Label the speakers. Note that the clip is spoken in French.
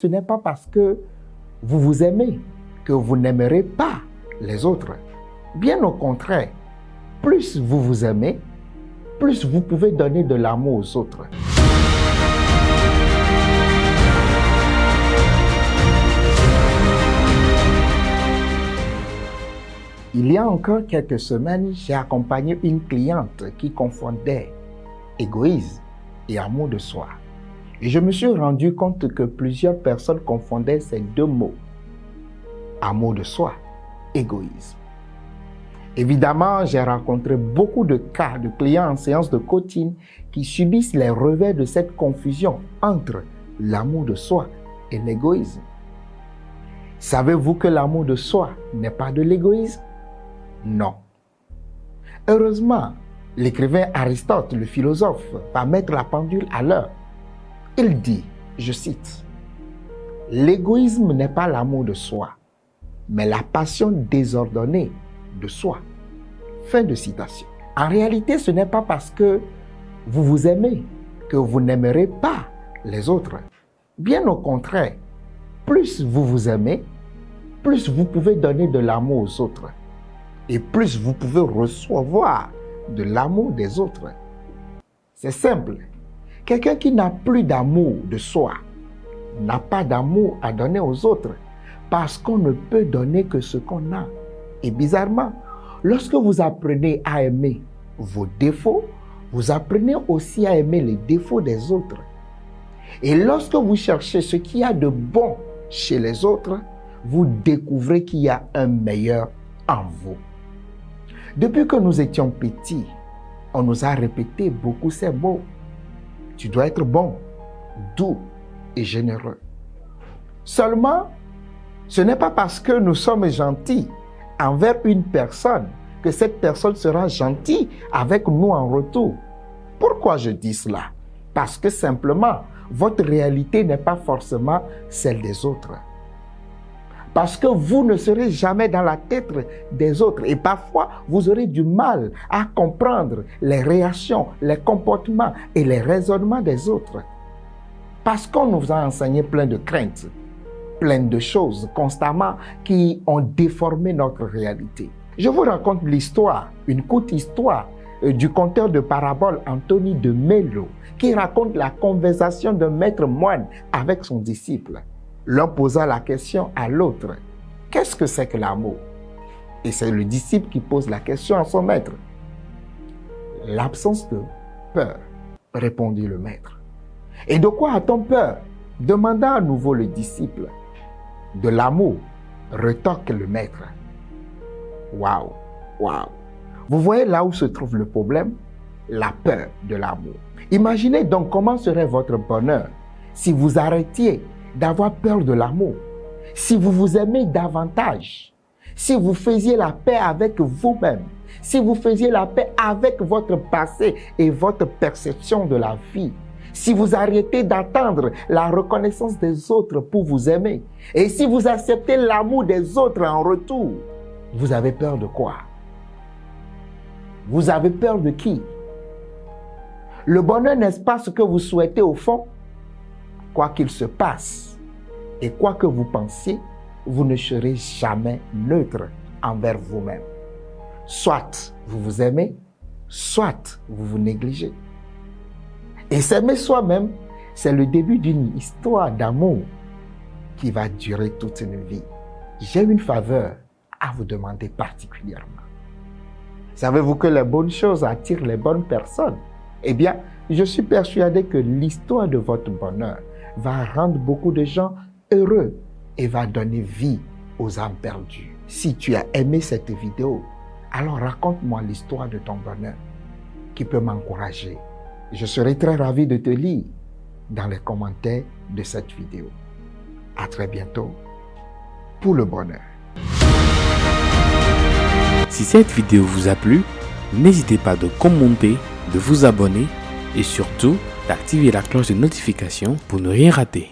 Speaker 1: Ce n'est pas parce que vous vous aimez que vous n'aimerez pas les autres. Bien au contraire, plus vous vous aimez, plus vous pouvez donner de l'amour aux autres. Il y a encore quelques semaines, j'ai accompagné une cliente qui confondait égoïsme et amour de soi. Et je me suis rendu compte que plusieurs personnes confondaient ces deux mots, amour de soi, égoïsme. Évidemment, j'ai rencontré beaucoup de cas de clients en séance de coaching qui subissent les revers de cette confusion entre l'amour de soi et l'égoïsme. Savez-vous que l'amour de soi n'est pas de l'égoïsme? Non. Heureusement, l'écrivain Aristote, le philosophe, va mettre la pendule à l'heure. Il dit, je cite, « L'égoïsme n'est pas l'amour de soi, mais la passion désordonnée de soi. » Fin de citation. En réalité, ce n'est pas parce que vous vous aimez que vous n'aimerez pas les autres. Bien au contraire, plus vous vous aimez, plus vous pouvez donner de l'amour aux autres. Et plus vous pouvez recevoir de l'amour des autres. C'est simple. Quelqu'un qui n'a plus d'amour de soi n'a pas d'amour à donner aux autres parce qu'on ne peut donner que ce qu'on a. Et bizarrement, lorsque vous apprenez à aimer vos défauts, vous apprenez aussi à aimer les défauts des autres. Et lorsque vous cherchez ce qu'il y a de bon chez les autres, vous découvrez qu'il y a un meilleur en vous. Depuis que nous étions petits, on nous a répété beaucoup ces mots. Tu dois être bon, doux et généreux. Seulement, ce n'est pas parce que nous sommes gentils envers une personne que cette personne sera gentille avec nous en retour. Pourquoi je dis cela? Parce que simplement, votre réalité n'est pas forcément celle des autres. Parce que vous ne serez jamais dans la tête des autres et parfois vous aurez du mal à comprendre les réactions, les comportements et les raisonnements des autres. Parce qu'on nous a enseigné plein de craintes, plein de choses constamment qui ont déformé notre réalité. Je vous raconte l'histoire, une courte histoire du conteur de paraboles Anthony de Mello qui raconte la conversation d'un maître moine avec son disciple. L'un posa la question à l'autre, « Qu'est-ce que c'est que l'amour ?» Et c'est le disciple qui pose la question à son maître. « L'absence de peur, » répondit le maître. « Et de quoi a-t-on peur ?» demanda à nouveau le disciple. « De l'amour, » retorque le maître. Waouh, waouh. Vous voyez là où se trouve le problème? La peur de l'amour. Imaginez donc comment serait votre bonheur si vous arrêtiez d'avoir peur de l'amour, si vous vous aimez davantage, si vous faisiez la paix avec vous-même, si vous faisiez la paix avec votre passé et votre perception de la vie, si vous arrêtez d'attendre la reconnaissance des autres pour vous aimer, et si vous acceptez l'amour des autres en retour, vous avez peur de quoi? Vous avez peur de qui? Le bonheur, n'est-ce pas ce que vous souhaitez au fond? Quoi qu'il se passe et quoi que vous pensiez, vous ne serez jamais neutre envers vous-même. Soit vous vous aimez, soit vous vous négligez. Et s'aimer soi-même, c'est le début d'une histoire d'amour qui va durer toute une vie. J'ai une faveur à vous demander particulièrement. Savez-vous que les bonnes choses attirent les bonnes personnes? Eh bien, je suis persuadé que l'histoire de votre bonheur va rendre beaucoup de gens heureux et va donner vie aux âmes perdues. Si tu as aimé cette vidéo, alors raconte-moi l'histoire de ton bonheur qui peut m'encourager. Je serai très ravi de te lire dans les commentaires de cette vidéo. À très bientôt pour le bonheur.
Speaker 2: Si cette vidéo vous a plu, n'hésitez pas de commenter, de vous abonner et surtout d'activer la cloche de notification pour ne rien rater.